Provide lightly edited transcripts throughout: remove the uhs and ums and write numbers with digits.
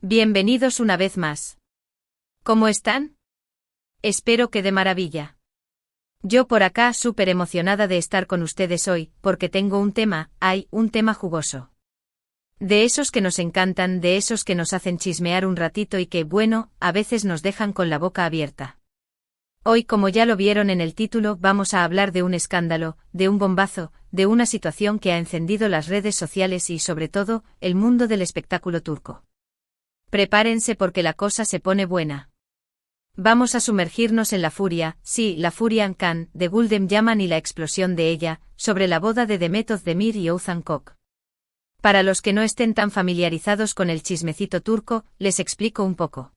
Bienvenidos una vez más. ¿Cómo están? Espero que de maravilla. Yo por acá súper emocionada de estar con ustedes hoy, porque tengo un tema jugoso. De esos que nos encantan, de esos que nos hacen chismear un ratito y que, bueno, a veces nos dejan con la boca abierta. Hoy, como ya lo vieron en el título, vamos a hablar de un escándalo, de un bombazo, de una situación que ha encendido las redes sociales y, sobre todo, el mundo del espectáculo turco. Prepárense porque la cosa se pone buena. Vamos a sumergirnos en la furia, sí, la furia en Can, de Gülden Yaman y la explosión de ella, sobre la boda de Demet Özdemir y Oğuzhan Koç. Para los que no estén tan familiarizados con el chismecito turco, les explico un poco.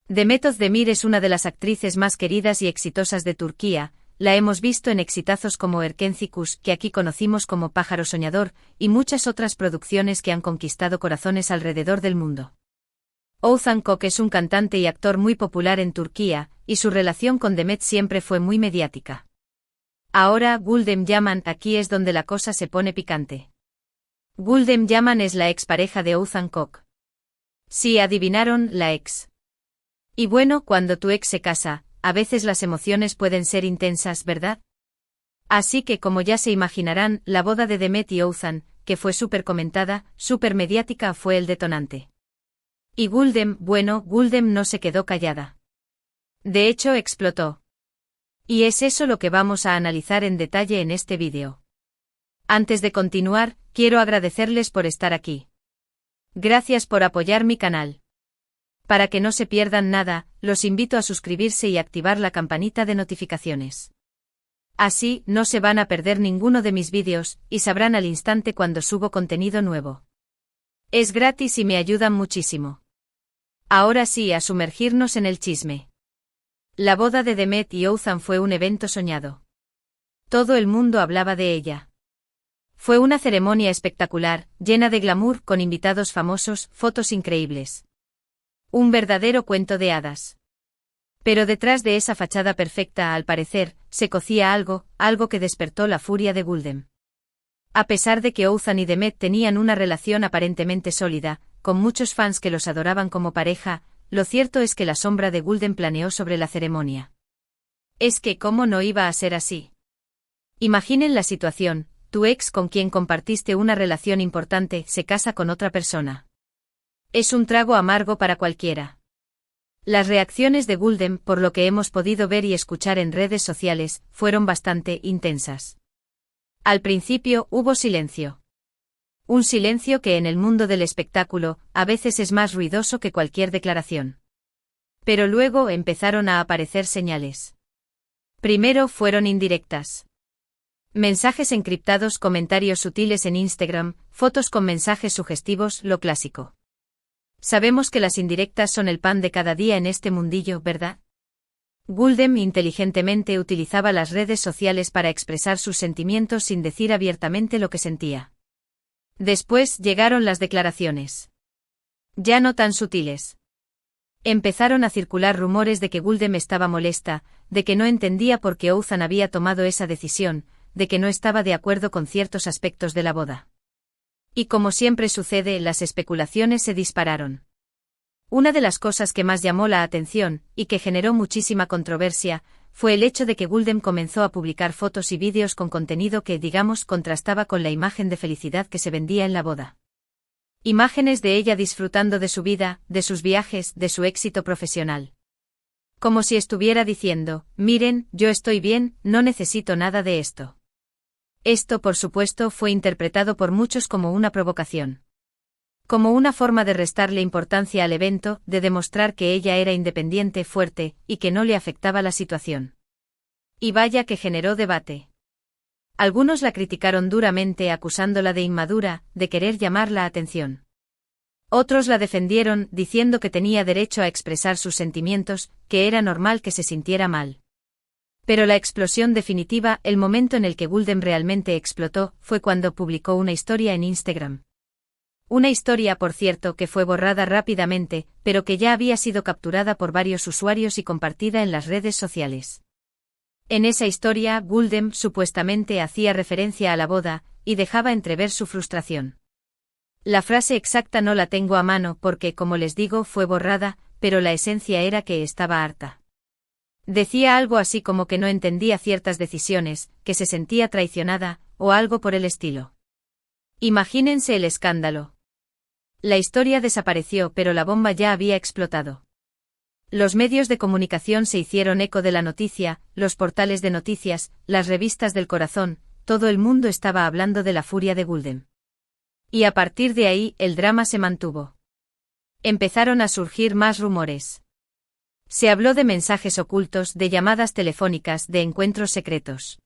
Demet Özdemir es una de las actrices más queridas y exitosas de Turquía, la hemos visto en exitazos como Erkenci, que aquí conocimos como Pájaro Soñador, y muchas otras producciones que han conquistado corazones alrededor del mundo. Oğuzhan Koç es un cantante y actor muy popular en Turquía, y su relación con Demet siempre fue muy mediática. Ahora, Gülden Yaman, aquí es donde la cosa se pone picante. Gülden Yaman es la expareja de Oğuzhan Koç. Sí, adivinaron, la ex. Y bueno, cuando tu ex se casa, a veces las emociones pueden ser intensas, ¿verdad? Así que como ya se imaginarán, la boda de Demet y Oğuzhan, que fue súper comentada, súper mediática, fue el detonante. Y Gülden no se quedó callada. De hecho, explotó. Y es eso lo que vamos a analizar en detalle en este vídeo. Antes de continuar, quiero agradecerles por estar aquí. Gracias por apoyar mi canal. Para que no se pierdan nada, los invito a suscribirse y activar la campanita de notificaciones. Así, no se van a perder ninguno de mis vídeos, y sabrán al instante cuando subo contenido nuevo. Es gratis y me ayudan muchísimo. Ahora sí, a sumergirnos en el chisme. La boda de Demet y Oğuzhan fue un evento soñado. Todo el mundo hablaba de ella. Fue una ceremonia espectacular, llena de glamour, con invitados famosos, fotos increíbles. Un verdadero cuento de hadas. Pero detrás de esa fachada perfecta, al parecer, se cocía algo que despertó la furia de Gülden. A pesar de que Oğuzhan y Demet tenían una relación aparentemente sólida, con muchos fans que los adoraban como pareja, lo cierto es que la sombra de Gülden planeó sobre la ceremonia. Es que ¿cómo no iba a ser así? Imaginen la situación, tu ex con quien compartiste una relación importante se casa con otra persona. Es un trago amargo para cualquiera. Las reacciones de Gülden, por lo que hemos podido ver y escuchar en redes sociales, fueron bastante intensas. Al principio hubo silencio. Un silencio que en el mundo del espectáculo, a veces es más ruidoso que cualquier declaración. Pero luego empezaron a aparecer señales. Primero fueron indirectas. Mensajes encriptados, comentarios sutiles en Instagram, fotos con mensajes sugestivos, lo clásico. Sabemos que las indirectas son el pan de cada día en este mundillo, ¿verdad? Gülden inteligentemente utilizaba las redes sociales para expresar sus sentimientos sin decir abiertamente lo que sentía. Después llegaron las declaraciones. Ya no tan sutiles. Empezaron a circular rumores de que Gülden estaba molesta, de que no entendía por qué Oğuzhan había tomado esa decisión, de que no estaba de acuerdo con ciertos aspectos de la boda. Y como siempre sucede, las especulaciones se dispararon. Una de las cosas que más llamó la atención, y que generó muchísima controversia, fue el hecho de que Gülden comenzó a publicar fotos y vídeos con contenido que, digamos, contrastaba con la imagen de felicidad que se vendía en la boda. Imágenes de ella disfrutando de su vida, de sus viajes, de su éxito profesional. Como si estuviera diciendo, miren, yo estoy bien, no necesito nada de esto. Esto, por supuesto, fue interpretado por muchos como una provocación. Como una forma de restarle importancia al evento, de demostrar que ella era independiente, fuerte, y que no le afectaba la situación. Y vaya que generó debate. Algunos la criticaron duramente acusándola de inmadura, de querer llamar la atención. Otros la defendieron, diciendo que tenía derecho a expresar sus sentimientos, que era normal que se sintiera mal. Pero la explosión definitiva, el momento en el que Gülden realmente explotó, fue cuando publicó una historia en Instagram. Una historia, por cierto, que fue borrada rápidamente, pero que ya había sido capturada por varios usuarios y compartida en las redes sociales. En esa historia, Gülden supuestamente hacía referencia a la boda, y dejaba entrever su frustración. La frase exacta no la tengo a mano porque, como les digo, fue borrada, pero la esencia era que estaba harta. Decía algo así como que no entendía ciertas decisiones, que se sentía traicionada, o algo por el estilo. Imagínense el escándalo. La historia desapareció, pero la bomba ya había explotado. Los medios de comunicación se hicieron eco de la noticia, los portales de noticias, las revistas del corazón, todo el mundo estaba hablando de la furia de Guldem. Y a partir de ahí, el drama se mantuvo. Empezaron a surgir más rumores. Se habló de mensajes ocultos, de llamadas telefónicas, de encuentros secretos.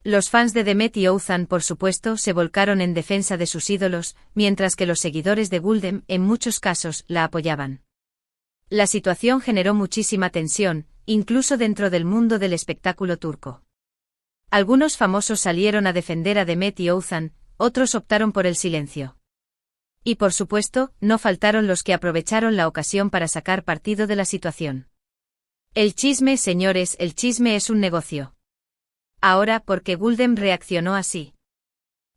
Los fans de Demet y Ozan, por supuesto, se volcaron en defensa de sus ídolos, mientras que los seguidores de Guldem, en muchos casos, la apoyaban. La situación generó muchísima tensión, incluso dentro del mundo del espectáculo turco. Algunos famosos salieron a defender a Demet y Ozan, otros optaron por el silencio. Y por supuesto, no faltaron los que aprovecharon la ocasión para sacar partido de la situación. El chisme, señores, el chisme es un negocio. Ahora, ¿por qué Guldem reaccionó así?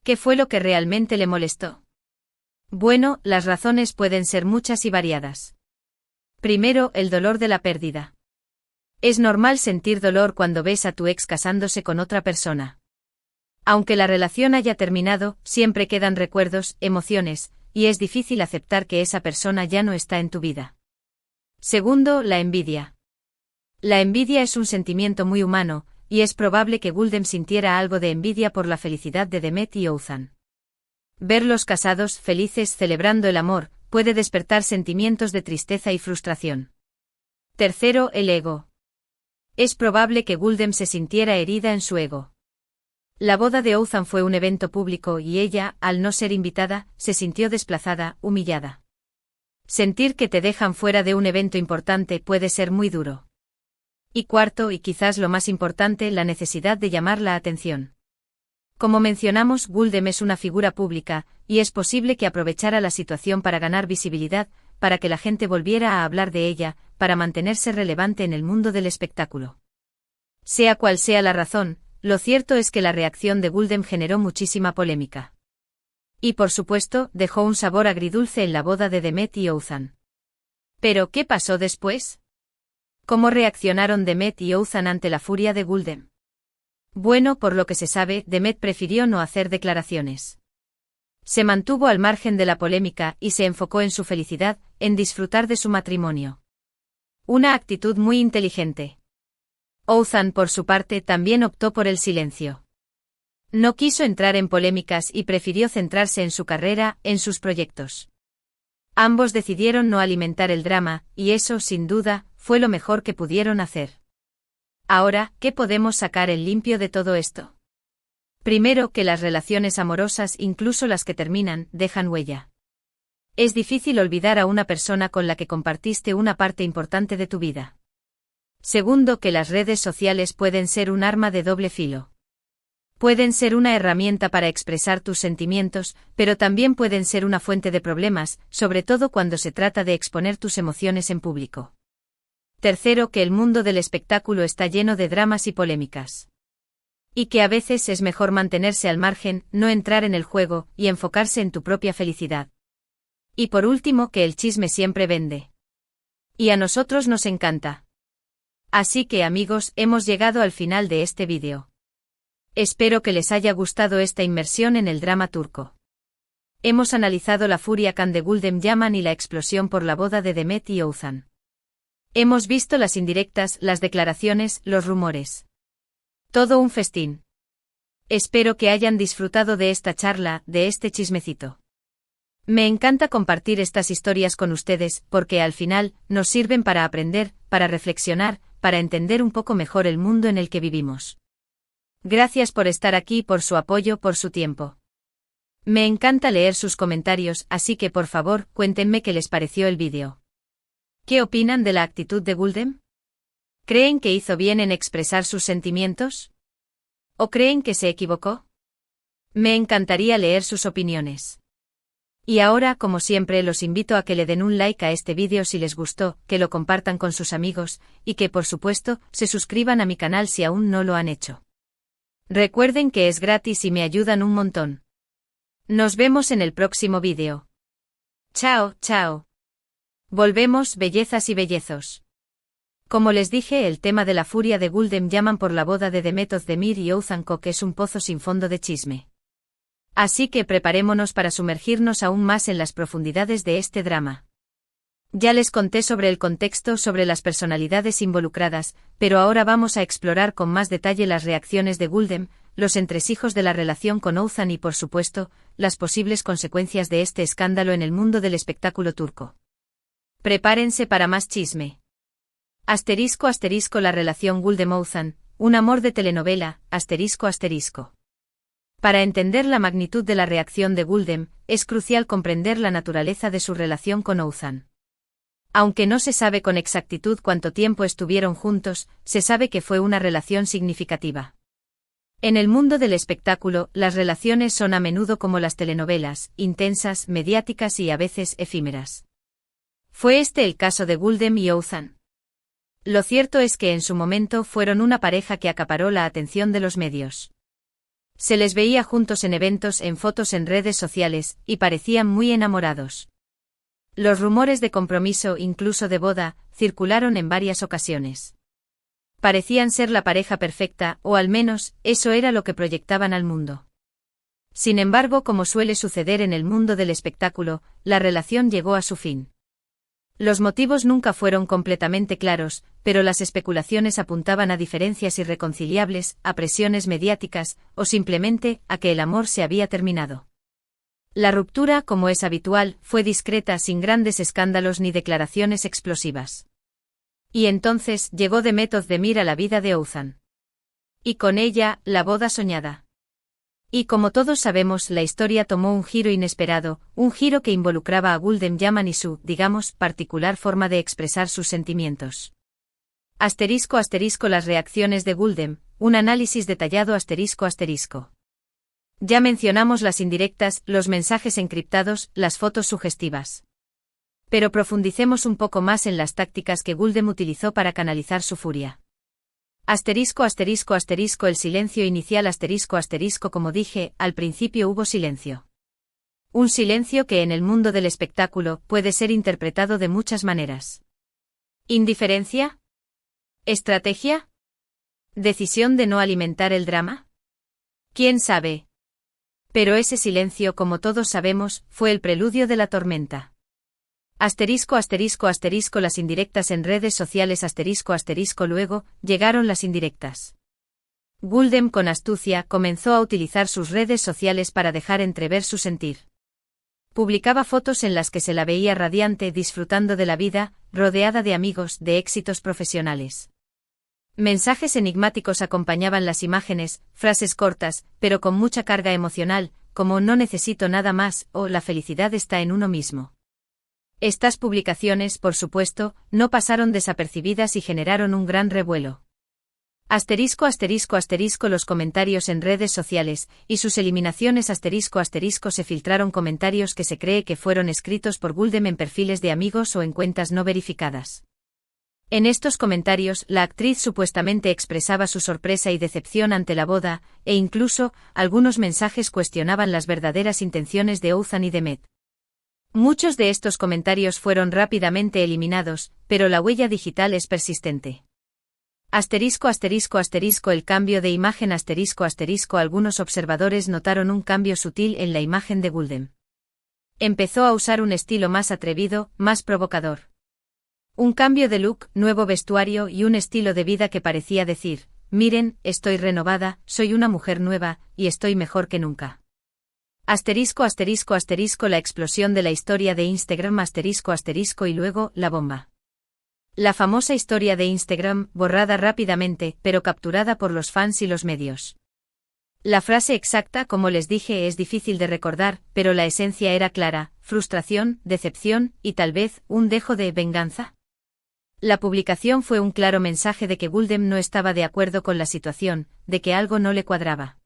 ¿Qué fue lo que realmente le molestó? Bueno, las razones pueden ser muchas y variadas. Primero, el dolor de la pérdida. Es normal sentir dolor cuando ves a tu ex casándose con otra persona. Aunque la relación haya terminado, siempre quedan recuerdos, emociones, y es difícil aceptar que esa persona ya no está en tu vida. Segundo, la envidia. La envidia es un sentimiento muy humano, y es probable que Guldem sintiera algo de envidia por la felicidad de Demet y Ozan. Verlos casados, felices, celebrando el amor, puede despertar sentimientos de tristeza y frustración. Tercero, el ego. Es probable que Guldem se sintiera herida en su ego. La boda de Ozan fue un evento público y ella, al no ser invitada, se sintió desplazada, humillada. Sentir que te dejan fuera de un evento importante puede ser muy duro. Y cuarto, y quizás lo más importante, la necesidad de llamar la atención. Como mencionamos, Guldem es una figura pública, y es posible que aprovechara la situación para ganar visibilidad, para que la gente volviera a hablar de ella, para mantenerse relevante en el mundo del espectáculo. Sea cual sea la razón, lo cierto es que la reacción de Guldem generó muchísima polémica. Y por supuesto, dejó un sabor agridulce en la boda de Demet y Ozan. ¿Pero qué pasó después? ¿Cómo reaccionaron Demet y Ozan ante la furia de Guldem? Bueno, por lo que se sabe, Demet prefirió no hacer declaraciones. Se mantuvo al margen de la polémica y se enfocó en su felicidad, en disfrutar de su matrimonio. Una actitud muy inteligente. Ozan, por su parte, también optó por el silencio. No quiso entrar en polémicas y prefirió centrarse en su carrera, en sus proyectos. Ambos decidieron no alimentar el drama, y eso, sin duda, fue lo mejor que pudieron hacer. Ahora, ¿qué podemos sacar en limpio de todo esto? Primero, que las relaciones amorosas, incluso las que terminan, dejan huella. Es difícil olvidar a una persona con la que compartiste una parte importante de tu vida. Segundo, que las redes sociales pueden ser un arma de doble filo. Pueden ser una herramienta para expresar tus sentimientos, pero también pueden ser una fuente de problemas, sobre todo cuando se trata de exponer tus emociones en público. Tercero, que el mundo del espectáculo está lleno de dramas y polémicas. Y que a veces es mejor mantenerse al margen, no entrar en el juego, y enfocarse en tu propia felicidad. Y por último, que el chisme siempre vende. Y a nosotros nos encanta. Así que amigos, hemos llegado al final de este vídeo. Espero que les haya gustado esta inmersión en el drama turco. Hemos analizado la furia Khan de Guldem Yaman y la explosión por la boda de Demet y Ozan. Hemos visto las indirectas, las declaraciones, los rumores. Todo un festín. Espero que hayan disfrutado de esta charla, de este chismecito. Me encanta compartir estas historias con ustedes, porque al final, nos sirven para aprender, para reflexionar, para entender un poco mejor el mundo en el que vivimos. Gracias por estar aquí, por su apoyo, por su tiempo. Me encanta leer sus comentarios, así que por favor, cuéntenme qué les pareció el vídeo. ¿Qué opinan de la actitud de Guldem? ¿Creen que hizo bien en expresar sus sentimientos? ¿O creen que se equivocó? Me encantaría leer sus opiniones. Y ahora, como siempre, los invito a que le den un like a este vídeo si les gustó, que lo compartan con sus amigos, y que por supuesto, se suscriban a mi canal si aún no lo han hecho. Recuerden que es gratis y me ayudan un montón. Nos vemos en el próximo vídeo. Chao, chao. Volvemos, bellezas y bellezos. Como les dije, el tema de la furia de Gul'dan llaman por la boda de Demet Özdemir y Oğuzhan Koç es un pozo sin fondo de chisme. Así que preparémonos para sumergirnos aún más en las profundidades de este drama. Ya les conté sobre el contexto, sobre las personalidades involucradas, pero ahora vamos a explorar con más detalle las reacciones de Gul'dan, los entresijos de la relación con Oğuzhan y, por supuesto, las posibles consecuencias de este escándalo en el mundo del espectáculo turco. Prepárense para más chisme. Asterisco asterisco la relación Gul'dan-Oğuzhan, un amor de telenovela, asterisco asterisco. Para entender la magnitud de la reacción de Gul'dan, es crucial comprender la naturaleza de su relación con Oğuzhan. Aunque no se sabe con exactitud cuánto tiempo estuvieron juntos, se sabe que fue una relación significativa. En el mundo del espectáculo, las relaciones son a menudo como las telenovelas, intensas, mediáticas y a veces efímeras. ¿Fue este el caso de Gul'dan y Oğuzhan? Lo cierto es que en su momento fueron una pareja que acaparó la atención de los medios. Se les veía juntos en eventos, en fotos en redes sociales, y parecían muy enamorados. Los rumores de compromiso, incluso de boda, circularon en varias ocasiones. Parecían ser la pareja perfecta, o al menos, eso era lo que proyectaban al mundo. Sin embargo, como suele suceder en el mundo del espectáculo, la relación llegó a su fin. Los motivos nunca fueron completamente claros, pero las especulaciones apuntaban a diferencias irreconciliables, a presiones mediáticas, o simplemente a que el amor se había terminado. La ruptura, como es habitual, fue discreta, sin grandes escándalos ni declaraciones explosivas. Y entonces llegó Demet Özdemir a la vida de Oğuzhan. Y con ella, la boda soñada. Y como todos sabemos, la historia tomó un giro inesperado, un giro que involucraba a Gul'dan Yaman y su, digamos, particular forma de expresar sus sentimientos. Asterisco asterisco las reacciones de Gul'dan, un análisis detallado asterisco asterisco. Ya mencionamos las indirectas, los mensajes encriptados, las fotos sugestivas. Pero profundicemos un poco más en las tácticas que Gul'dan utilizó para canalizar su furia. Asterisco asterisco asterisco el silencio inicial asterisco asterisco como dije, al principio hubo silencio. Un silencio que en el mundo del espectáculo puede ser interpretado de muchas maneras. ¿Indiferencia? ¿Estrategia? ¿Decisión de no alimentar el drama? ¿Quién sabe? Pero ese silencio, como todos sabemos, fue el preludio de la tormenta. Asterisco asterisco asterisco las indirectas en redes sociales asterisco asterisco luego, llegaron las indirectas. Gul'dan con astucia comenzó a utilizar sus redes sociales para dejar entrever su sentir. Publicaba fotos en las que se la veía radiante, disfrutando de la vida, rodeada de amigos, de éxitos profesionales. Mensajes enigmáticos acompañaban las imágenes, frases cortas, pero con mucha carga emocional, como "no necesito nada más" o "la felicidad está en uno mismo". Estas publicaciones, por supuesto, no pasaron desapercibidas y generaron un gran revuelo. Asterisco asterisco asterisco los comentarios en redes sociales, y sus eliminaciones asterisco asterisco se filtraron comentarios que se cree que fueron escritos por Gul'dan en perfiles de amigos o en cuentas no verificadas. En estos comentarios, la actriz supuestamente expresaba su sorpresa y decepción ante la boda, e incluso, algunos mensajes cuestionaban las verdaderas intenciones de Oğuzhan y Demet. Muchos de estos comentarios fueron rápidamente eliminados, pero la huella digital es persistente. Asterisco asterisco asterisco el cambio de imagen asterisco asterisco algunos observadores notaron un cambio sutil en la imagen de Gul'dan. Empezó a usar un estilo más atrevido, más provocador. Un cambio de look, nuevo vestuario y un estilo de vida que parecía decir: miren, estoy renovada, soy una mujer nueva, y estoy mejor que nunca. Asterisco asterisco asterisco la explosión de la historia de Instagram asterisco asterisco y luego, la bomba. La famosa historia de Instagram, borrada rápidamente, pero capturada por los fans y los medios. La frase exacta, como les dije, es difícil de recordar, pero la esencia era clara: frustración, decepción, y tal vez, un dejo de venganza. La publicación fue un claro mensaje de que Gul'dan no estaba de acuerdo con la situación, de que algo no le cuadraba.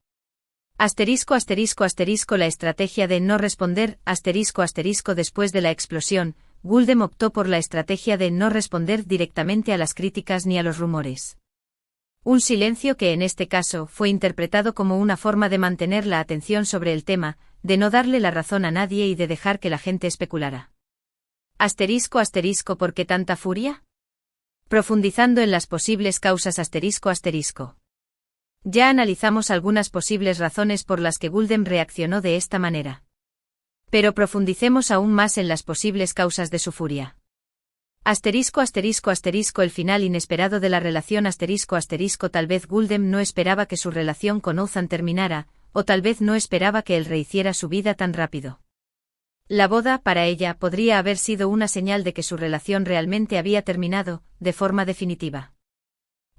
Asterisco asterisco asterisco la estrategia de no responder asterisco asterisco después de la explosión, Gul'dan optó por la estrategia de no responder directamente a las críticas ni a los rumores. Un silencio que en este caso fue interpretado como una forma de mantener la atención sobre el tema, de no darle la razón a nadie y de dejar que la gente especulara. Asterisco asterisco ¿por qué tanta furia? Profundizando en las posibles causas asterisco asterisco. Ya analizamos algunas posibles razones por las que Guldem reaccionó de esta manera. Pero profundicemos aún más en las posibles causas de su furia. Asterisco asterisco asterisco el final inesperado de la relación asterisco asterisco tal vez Guldem no esperaba que su relación con Othan terminara, o tal vez no esperaba que él rehiciera su vida tan rápido. La boda, para ella, podría haber sido una señal de que su relación realmente había terminado, de forma definitiva.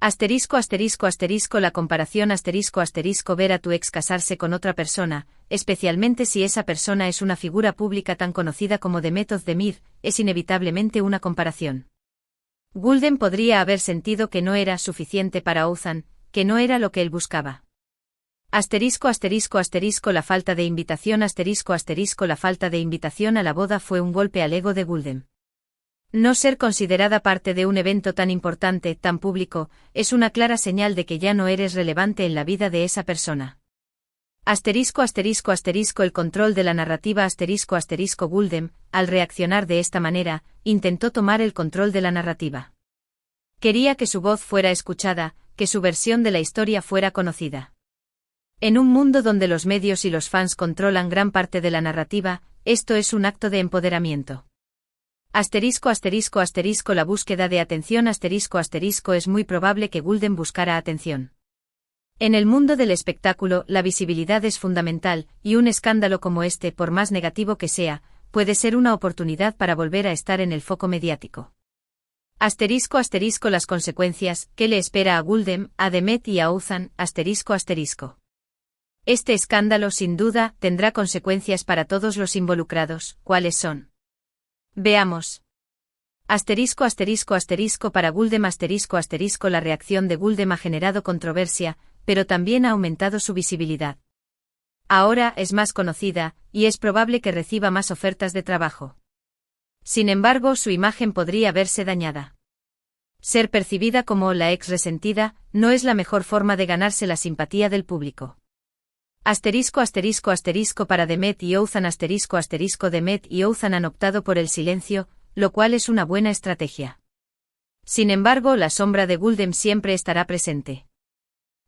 Asterisco asterisco asterisco la comparación asterisco asterisco ver a tu ex casarse con otra persona, especialmente si esa persona es una figura pública tan conocida como Demet Özdemir, es inevitablemente una comparación. Guldem podría haber sentido que no era suficiente para Othan, que no era lo que él buscaba. Asterisco asterisco asterisco la falta de invitación asterisco asterisco la falta de invitación a la boda fue un golpe al ego de Guldem. No ser considerada parte de un evento tan importante, tan público, es una clara señal de que ya no eres relevante en la vida de esa persona. Asterisco asterisco asterisco el control de la narrativa asterisco asterisco Guldem, al reaccionar de esta manera, intentó tomar el control de la narrativa. Quería que su voz fuera escuchada, que su versión de la historia fuera conocida. En un mundo donde los medios y los fans controlan gran parte de la narrativa, esto es un acto de empoderamiento. Asterisco asterisco asterisco la búsqueda de atención asterisco asterisco es muy probable que Guldem buscara atención. En el mundo del espectáculo, la visibilidad es fundamental, y un escándalo como este, por más negativo que sea, puede ser una oportunidad para volver a estar en el foco mediático. Asterisco asterisco las consecuencias, ¿qué le espera a Guldem, a Demet y a Othan? Asterisco asterisco. Este escándalo, sin duda, tendrá consecuencias para todos los involucrados. ¿Cuáles son? Veamos. Asterisco asterisco asterisco para Guldem asterisco asterisco la reacción de Guldem ha generado controversia, pero también ha aumentado su visibilidad. Ahora es más conocida, y es probable que reciba más ofertas de trabajo. Sin embargo, su imagen podría verse dañada. Ser percibida como la ex resentida no es la mejor forma de ganarse la simpatía del público. Asterisco asterisco asterisco para Demet y Othan asterisco asterisco Demet y Othan han optado por el silencio, lo cual es una buena estrategia. Sin embargo, la sombra de Guldem siempre estará presente.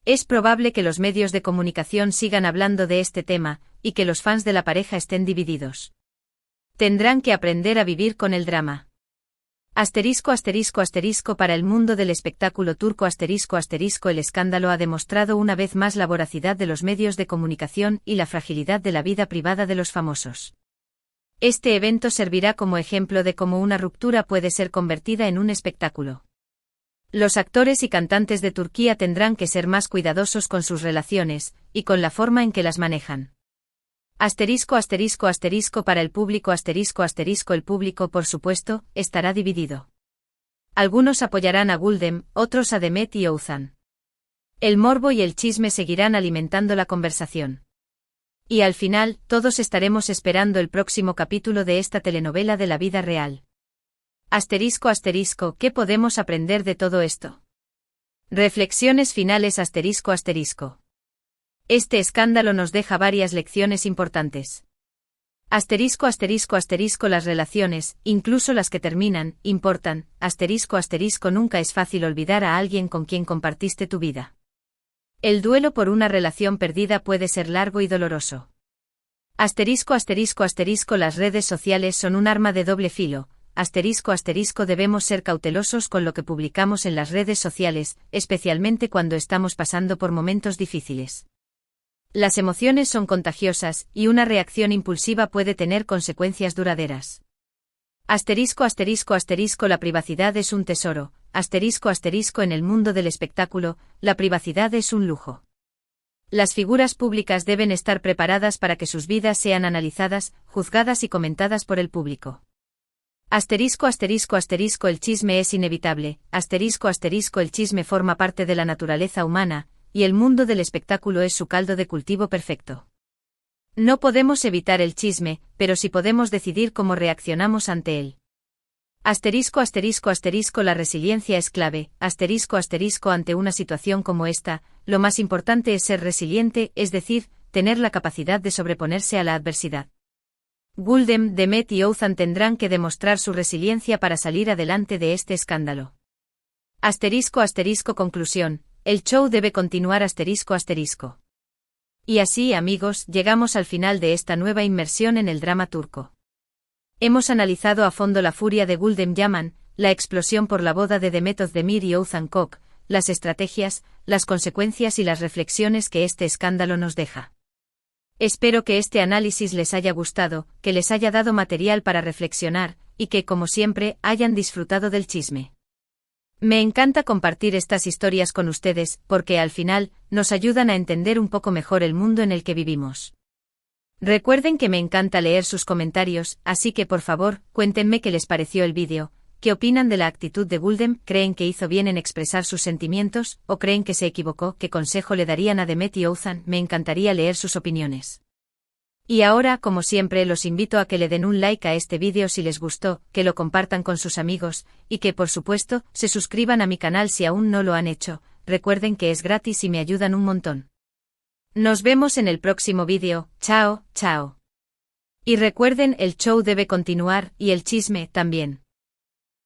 Es probable que los medios de comunicación sigan hablando de este tema, y que los fans de la pareja estén divididos. Tendrán que aprender a vivir con el drama. Asterisco asterisco asterisco para el mundo del espectáculo turco asterisco asterisco el escándalo ha demostrado una vez más la voracidad de los medios de comunicación y la fragilidad de la vida privada de los famosos. Este evento servirá como ejemplo de cómo una ruptura puede ser convertida en un espectáculo. Los actores y cantantes de Turquía tendrán que ser más cuidadosos con sus relaciones, y con la forma en que las manejan. Asterisco asterisco asterisco para el público asterisco asterisco el público por supuesto, estará dividido. Algunos apoyarán a Guldem, otros a Demet y Othan. El morbo y el chisme seguirán alimentando la conversación. Y al final, todos estaremos esperando el próximo capítulo de esta telenovela de la vida real. Asterisco asterisco, ¿qué podemos aprender de todo esto? Reflexiones finales asterisco asterisco. Este escándalo nos deja varias lecciones importantes. Asterisco asterisco asterisco las relaciones, incluso las que terminan, importan. Asterisco asterisco nunca es fácil olvidar a alguien con quien compartiste tu vida. El duelo por una relación perdida puede ser largo y doloroso. Asterisco asterisco asterisco las redes sociales son un arma de doble filo. Asterisco asterisco debemos ser cautelosos con lo que publicamos en las redes sociales, especialmente cuando estamos pasando por momentos difíciles. Las emociones son contagiosas, y una reacción impulsiva puede tener consecuencias duraderas. Asterisco asterisco asterisco la privacidad es un tesoro. Asterisco asterisco en el mundo del espectáculo, la privacidad es un lujo. Las figuras públicas deben estar preparadas para que sus vidas sean analizadas, juzgadas y comentadas por el público. Asterisco asterisco asterisco el chisme es inevitable. Asterisco asterisco el chisme forma parte de la naturaleza humana, y el mundo del espectáculo es su caldo de cultivo perfecto. No podemos evitar el chisme, pero sí podemos decidir cómo reaccionamos ante él. Asterisco asterisco asterisco la resiliencia es clave. Asterisco asterisco ante una situación como esta, lo más importante es ser resiliente, es decir, tener la capacidad de sobreponerse a la adversidad. Gul'dan, Demet y Othan tendrán que demostrar su resiliencia para salir adelante de este escándalo. Conclusión. El show debe continuar. Y así, amigos, llegamos al final de esta nueva inmersión en el drama turco. Hemos analizado a fondo la furia de Gul'dan Yaman, la explosión por la boda de Demet Özdemir y Oğuzhan Koç, las estrategias, las consecuencias y las reflexiones que este escándalo nos deja. Espero que este análisis les haya gustado, que les haya dado material para reflexionar, y que, como siempre, hayan disfrutado del chisme. Me encanta compartir estas historias con ustedes, porque al final, nos ayudan a entender un poco mejor el mundo en el que vivimos. Recuerden que me encanta leer sus comentarios, así que por favor, cuéntenme qué les pareció el vídeo, qué opinan de la actitud de Gul'dan, creen que hizo bien en expresar sus sentimientos, o creen que se equivocó, qué consejo le darían a Demet y Oğuzhan, me encantaría leer sus opiniones. Y ahora, como siempre, los invito a que le den un like a este vídeo si les gustó, que lo compartan con sus amigos, y que por supuesto, se suscriban a mi canal si aún no lo han hecho, recuerden que es gratis y me ayudan un montón. Nos vemos en el próximo vídeo, chao, chao. Y recuerden, el show debe continuar, y el chisme también.